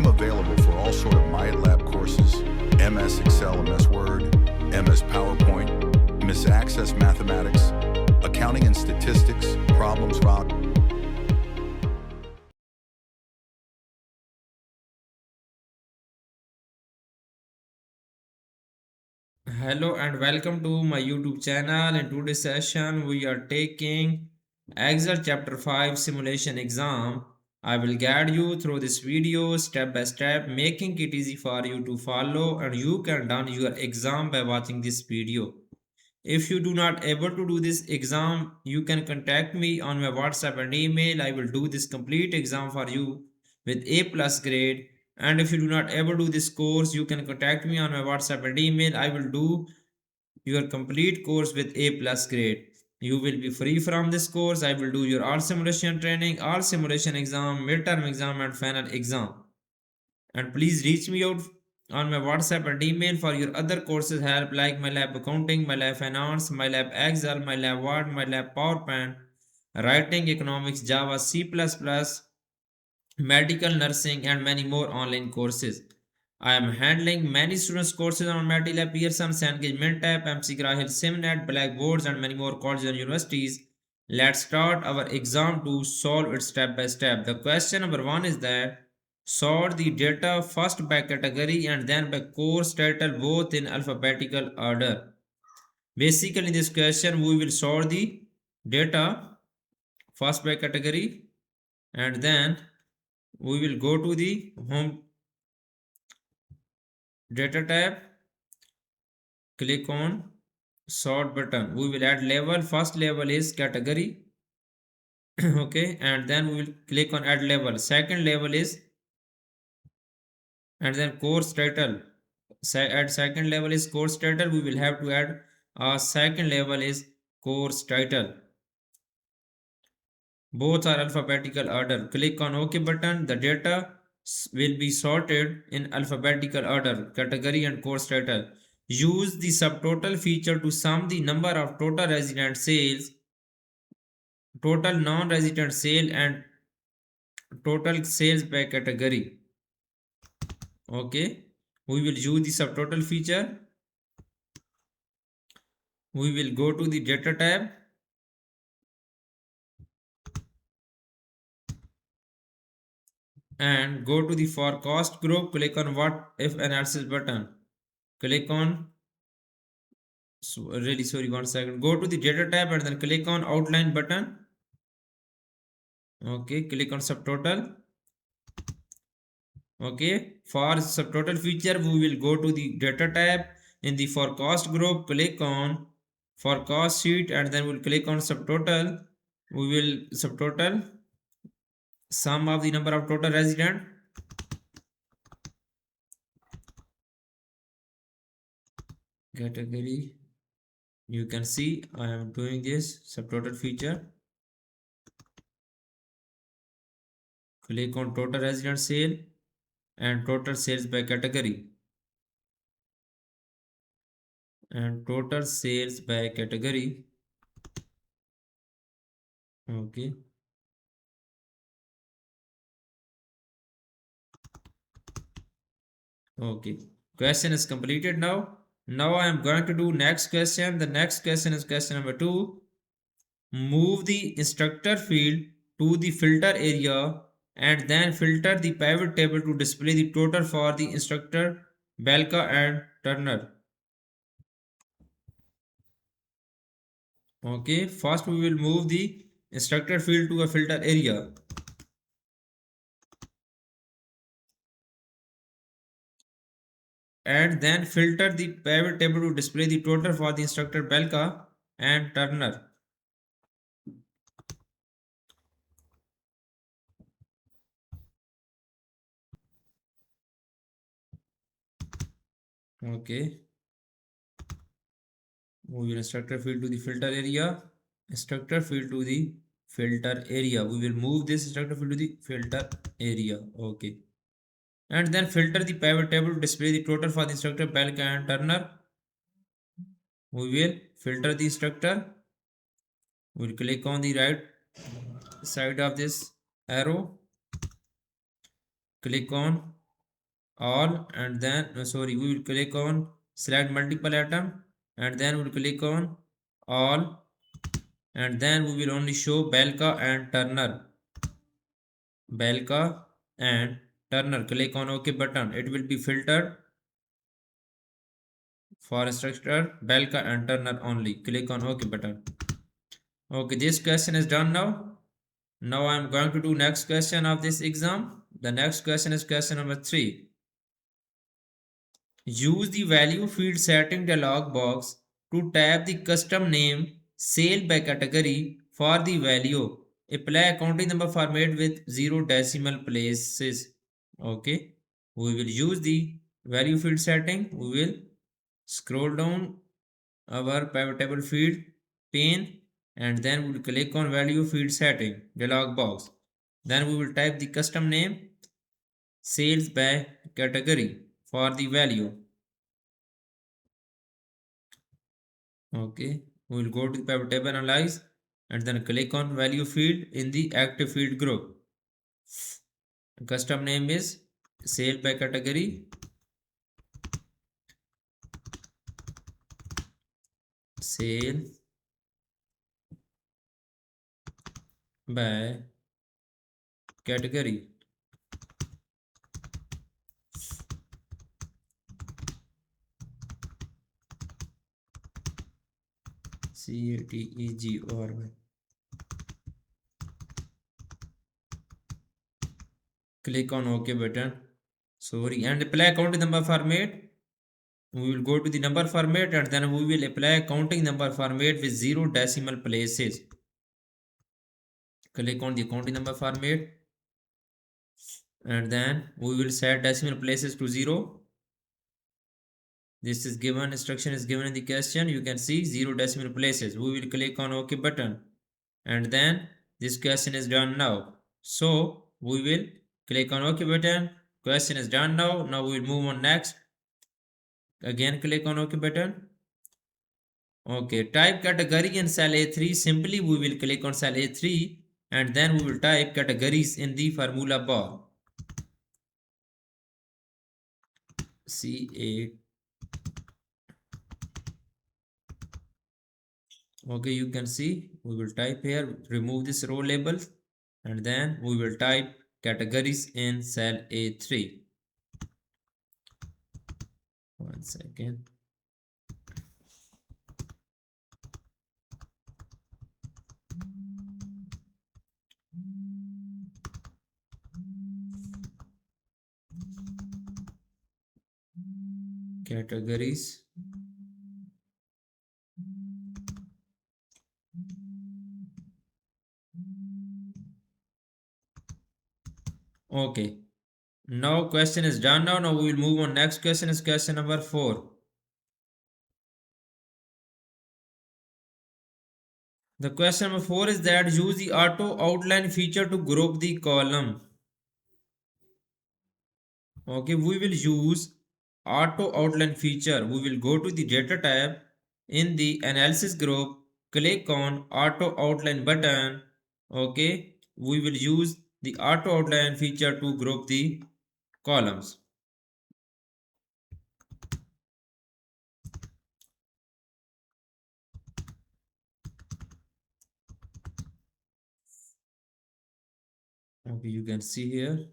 I'm available for all sort of MyLab courses, MS Excel, MS Word, MS PowerPoint, MS Access Mathematics, Accounting and Statistics, Problems Rock. Hello and welcome to my YouTube channel. In today's session, we are taking Excel Chapter 5 Simulation Exam. I will guide you through this video step by step, making it easy for you to follow, and you can done your exam by watching this video. If you do not able to do this exam, you can contact me on my WhatsApp and email. I will do this complete exam for you with A plus grade. And if you do not able to do this course, you can contact me on my WhatsApp and email. I will do your complete course with A plus grade. You will be free from this course. I will do your all simulation training, all simulation exam, midterm exam and final exam. And please reach me out on my WhatsApp and email for your other courses help like MyLab Accounting, MyLab Finance, MyLab Excel, MyLab Word, MyLab PowerPoint, Writing, Economics, Java, C++, Medical, Nursing, and many more online courses. I am handling many students' courses on MATLAB, Pearson, Cengage, Mintap, MC Grahil, Simnet, Blackboards, and many more colleges and universities. Let's start our exam to solve it step by step. The question number one is that sort the data first by category and then by course title both in alphabetical order. Basically, in this question, we will sort the data first by category and then we will go to the home data tab, click on sort button. We will add label. First label is category. Okay, and then we will click on add label. Second label is and then course title. Add second label is course title. We will have to add a second label is course title. Both are alphabetical order. Click on OK button. The data will be sorted in alphabetical order, category and course title. Use the subtotal feature to sum the number of total resident sales, total non-resident sale and total sales by category. Okay, we will use the subtotal feature. We will go to the data tab and go to the forecast group. Click on what if analysis button. Click on really sorry, 1 second. Go to the data tab and then click on outline button. Okay, click on subtotal. Okay, for subtotal feature we will go to the data tab. In the forecast group, click on forecast sheet and then we'll click on subtotal. We will subtotal sum of the number of total resident category. You can see I am doing this subtotal feature. Click on total resident sale and total sales by category and total sales by category. Okay, okay, question is completed. Now I am going to do next question. The next question is question number 2. Move the instructor field to the filter area and then filter the pivot table to display the total for the instructor Belka and Turner. Okay, first we will move the instructor field to a filter area and then filter the pivot table to display the total for the instructor Belka and Turner. Okay, move your instructor field to the filter area. Instructor field to the filter area. We will move this instructor field to the filter area. Okay, and then filter the pivot table to display the total for the instructor Belka and Turner. We will filter the instructor. We'll click on the right side of this arrow. Click on all, and then sorry, we will click on select multiple atom, and then we will click on all, and then we will only show Belka and Turner. Belka and Turner, click on OK button. It will be filtered for structure Belka and Turner only. Click on OK button. Okay, this question is done now. Now I am going to do next question of this exam. The next question is question number 3. Use the value field setting dialog box to tab the custom name sale by category for the value. Apply accounting number format with 0 decimal places. Okay, we will use the value field setting. We will scroll down our pivot table field pane, and then we will click on value field setting dialog box. Then we will type the custom name sales by category for the value. Okay, we will go to the pivot table analyze, and then click on value field in the active field group. Custom name is sale by category, sale by category. CATEGOR. Click on OK button. Sorry, and apply counting number format. We will go to the number format, and then we will apply counting number format with 0 decimal places. Click on the counting number format, and then we will set decimal places to 0. This is given, instruction is given in the question. You can see 0 decimal places. We will click on OK button, and then this question is done now. So we will click on OK button. Question is done now. Now we will move on next. Again click on OK button. Okay, type category in cell A3. Simply we will click on cell A3, and then we will type categories in the formula bar. C8. Okay, you can see we will type here, remove this row label, and then we will type categories in cell A3. 1 second. Categories. Okay, now question is done now. Now we will move on. Next question is question number 4. The question number 4 is that use the auto outline feature to group the column. Okay, we will use auto outline feature. We will go to the data tab in the analysis group, click on auto outline button. Okay, we will use the auto outline feature to group the columns. Okay, you can see here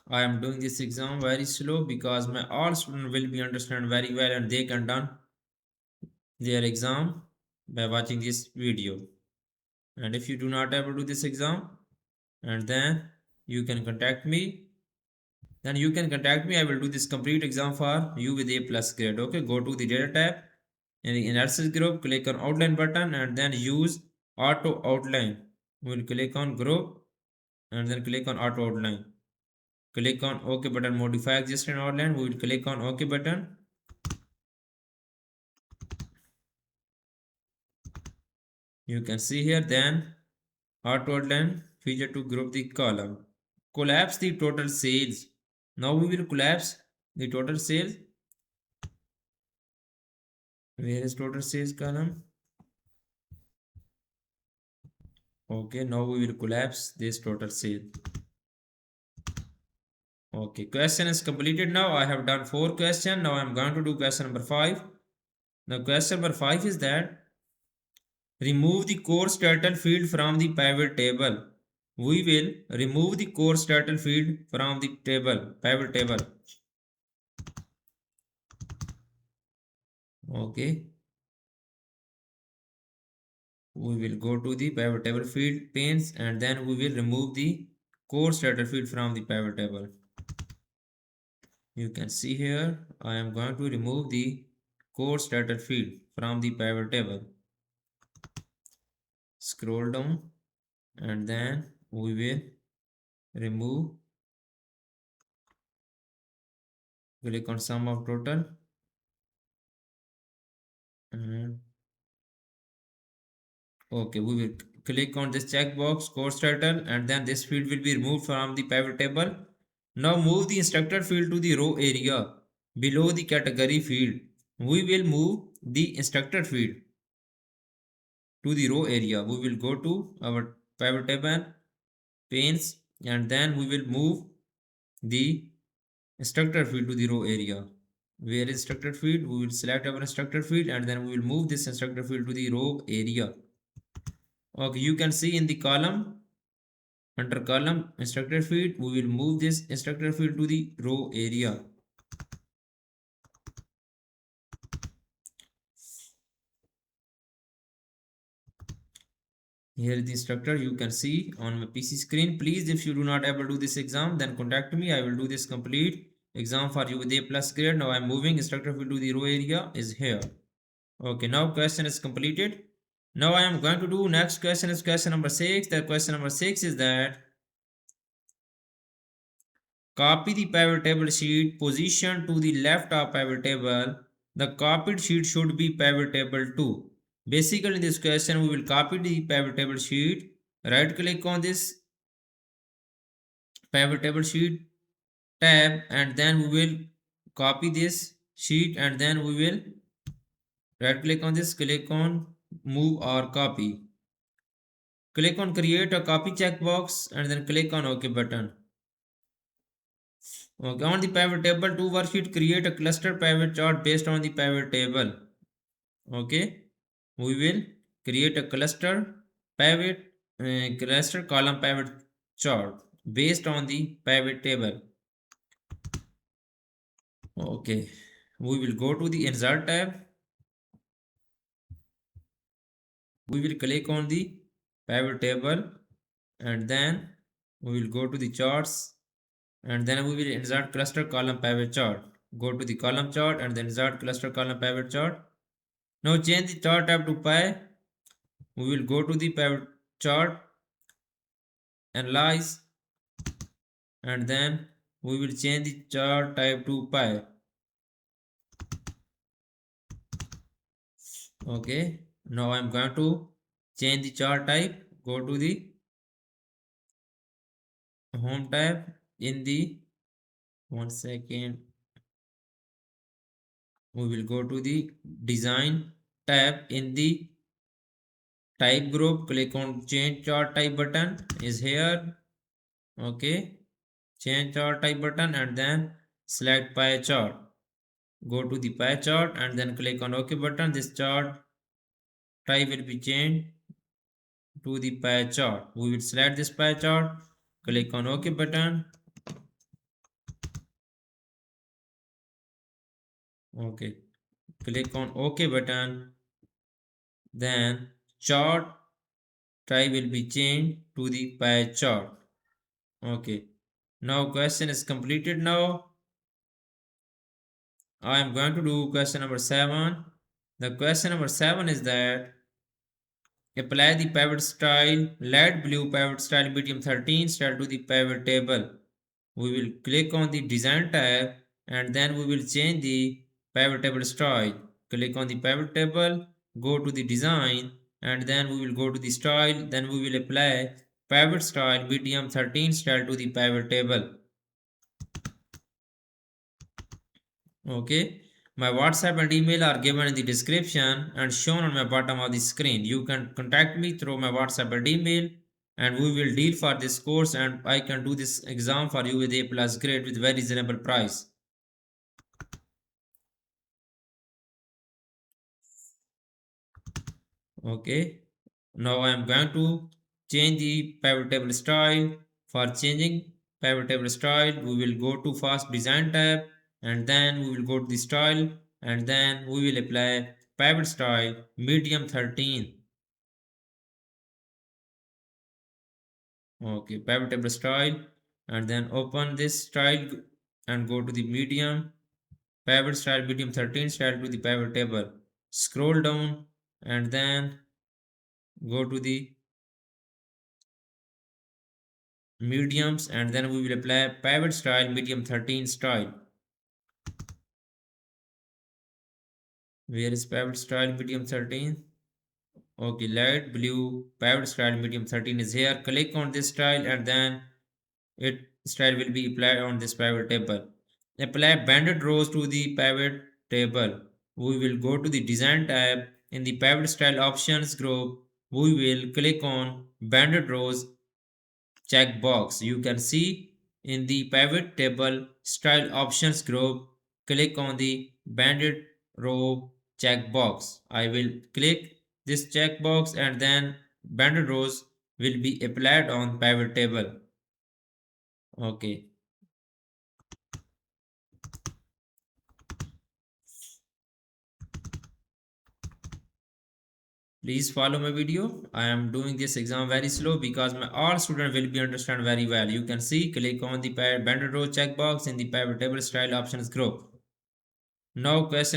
I am doing this exam very slow because my all students will be understand very well, and they can done their exam by watching this video. And if you do not able to do this exam, and then you can contact me, I will do this complete exam for you with A plus grade. Okay, go to the data tab in the analysis group, click on outline button, and then use auto outline. We will click on group, and then click on auto outline. Click on OK button, modify existing outline. We will click on OK button. You can see here, then auto outline feature to group the column. Collapse the total sales. Now we will collapse the total sales. Where is total sales column? Okay, now we will collapse this total sale. Okay, question is completed now. I have done 4 questions. Now I am going to do question number 5. Now question number 5 is that remove the course title field from the pivot table. We will remove the course title field from the pivot table. Okay. We will go to the pivot table field panes and then we will remove the course title field from the pivot table. You can see here I am going to remove the course title field from the pivot table. Scroll down and then we will remove, click on sum of total and okay, we will click on this checkbox course title and then this field will be removed from the pivot table. Now move the instructor field to the row area below the category field. We will move the instructor field to the row area. We will go to our pivot table panes and then we will move the instructor field to the row area. Where is instructor field? We will select our instructor field and then we will move this instructor field to the row area. Okay, you can see in the column, under column instructor field, we will move this instructor field to the row area. Here is the instructor, you can see on my PC screen. Please, if you do not able to do this exam, then contact me. I will do this complete exam for you with A plus grade. Now I am moving instructor field to the row area is here. Okay, now question is completed. Now I am going to do next question is question number 6. The question number 6 is that copy the pivot table sheet position to the left of pivot table. The copied sheet should be pivot table 2. Basically in this question we will copy the pivot table sheet. Right click on this pivot table sheet tab and then we will copy this sheet and then we will right click on this, click on move or copy. Click on create a copy checkbox and then click on OK button. Okay, on the pivot table to worksheet, create a cluster pivot chart based on the pivot table. Okay, we will create a cluster column pivot chart based on the pivot table. Okay, we will go to the insert tab. We will click on the pivot table and then we will go to the charts and then we will insert cluster column pivot chart. Go to the column chart and then insert cluster column pivot chart. Now change the chart type to pie. We will go to the pivot chart, analyze, and then we will change the chart type to pie. Okay, now I am going to change the chart type. Go to the home tab in the 1 second. We will go to the design tab in the type group. Click on change chart type button is here. Okay, change chart type button and then select pie chart. Go to the pie chart and then click on OK button. This chart type will be changed to the pie chart. We will select this pie chart, click on OK button. Okay, click on OK button. Then chart type will be changed to the pie chart. Okay, now question is completed. Now I am going to do question number 7. The question number 7 is that apply the pivot style, light blue pivot style medium 13 style to the pivot table. We will click on the design tab and then we will change the pivot table style. Click on the pivot table, go to the design and then we will go to the style. Then we will apply pivot style medium 13 style to the pivot table. Okay, my WhatsApp and email are given in the description and shown on my bottom of the screen. You can contact me through my WhatsApp and email. and we will deal for this course, and I can do this exam for you with A plus grade with very reasonable price. Okay, now I am going to change the pivot table style. For changing pivot table style, we will go to fast design tab, and then we will go to the style, and then we will apply pivot style medium 13. Okay, pivot table style, and then open this style and go to the medium pivot style medium 13 style to the pivot table. Scroll down and then go to the mediums, and then we will apply pivot style medium 13 style. Where is pivot style medium 13? Okay, light blue pivot style medium 13 is here. Click on this style and then it style will be applied on this pivot table. Apply banded rows to the pivot table. We will go to the design tab. In the pivot style options group, we will click on banded rows checkbox. You can see in the pivot table style options group, click on the banded row checkbox. I will click this checkbox and then banded rows will be applied on pivot table. Okay. Please follow my video. I am doing this exam very slow because my all student will be understand very well. You can see click on the banded row checkbox in the pivot table style options group. Now question is